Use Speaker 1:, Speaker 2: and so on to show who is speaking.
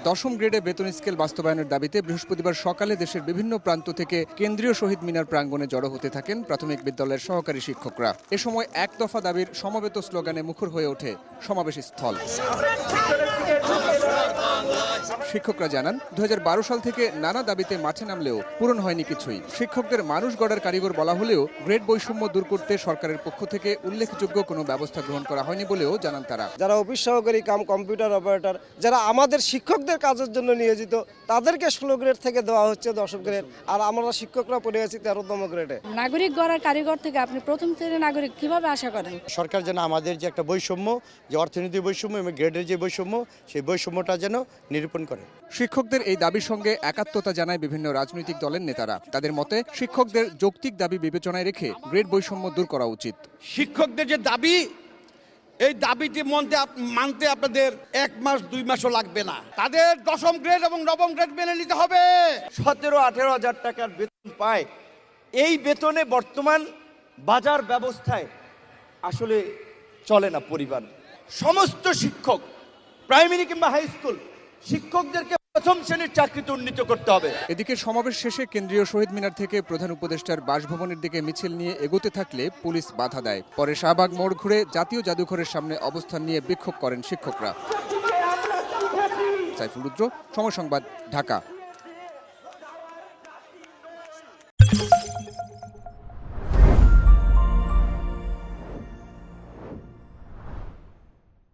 Speaker 1: দশম গ্রেডে বেতন স্কেল বাস্তবায়নের দাবিতে বৃহস্পতিবার সকালে দেশের বিভিন্ন প্রান্ত থেকে কেন্দ্রীয় শহীদ মিনার প্রাঙ্গণে জড়ো হতে থাকেন প্রাথমিক বিদ্যালয়ের সহকারী শিক্ষকরা। এ সময় এক দফা দাবির সমবেত স্লোগানে মুখর হয়ে ওঠে সমাবেশ স্থল। শিক্ষকরা জানান 2012 সাল থেকে নানা দাবিতে মাঠে নামলেও পূরণ হয়নি কিছুই। শিক্ষকদের মানুষ গড়ার কারিগর বলা হলেও গ্রেড বৈষম্য দূর করতে সরকারের পক্ষ থেকে উল্লেখযোগ্য কোনো ব্যবস্থা গ্রহণ করা হয়নি বলেও জানান তারা।
Speaker 2: যারা অফিস সহকারী কাম কম্পিউটার অপারেটর, যারা আমাদের শিক্ষকদের কাজের জন্য নিয়োজিত, তাদেরকে 16 গ্রেড থেকে দেওয়া হচ্ছে 10 গ্রেড, আর আমরা শিক্ষকরা পড়ে আছি 13তম গ্রেডে।
Speaker 3: নাগরিক গড়ার কারিগর থেকে আপনি প্রথম শ্রেণীর নাগরিক কিভাবে আশা করেন?
Speaker 4: সরকার যেন আমাদের যে একটা বৈষম্য, যে অর্থনৈতিক বৈষম্য এবং গ্রেডের যে বৈষম্য, সেই বৈষম্যটা যেন নিরূপণ করে।
Speaker 1: শিক্ষকদের এই দাবির সঙ্গে একাত্মতা জানায় বিভিন্ন রাজনৈতিক দলের নেতারা। তাদের মতে শিক্ষকদের যৌক্তিক দাবি বিবেচনায় রেখে গ্রেড বৈষম্য দূর করা উচিত।
Speaker 5: শিক্ষকদের যে দাবি, এই দাবিটি মানতে আপনাদের 1 মাস 2 মাসও লাগবে না। তাদের 10ম গ্রেড এবং 9ম গ্রেড মেনে নিতে হবে।
Speaker 6: 17-18 হাজার টাকার বেতন পায়। এই বেতনে বর্তমান বাজার ব্যবস্থায় আসলে চলে না পরিবার। সমস্ত শিক্ষক, প্রাইমারি কিংবা হাই স্কুল শিক্ষকদেরকে প্রথম শ্রেণীর চাকরিতে উন্নীত করতে হবে।
Speaker 1: এদিকে সমাবেশ শেষে কেন্দ্রীয় শহীদ মিনার থেকে প্রধান উপদেষ্টার বাসভবনের দিকে মিছিল নিয়ে এগোতে থাকলে পুলিশ বাধা দেয়। পরে শাহবাগ মোড় ঘুরে জাতীয় জাদুঘরের সামনে অবস্থান নিয়ে বিক্ষোভ করেন শিক্ষকরা। সাইফুল রুদ্র, সময় সংবাদ, ঢাকা।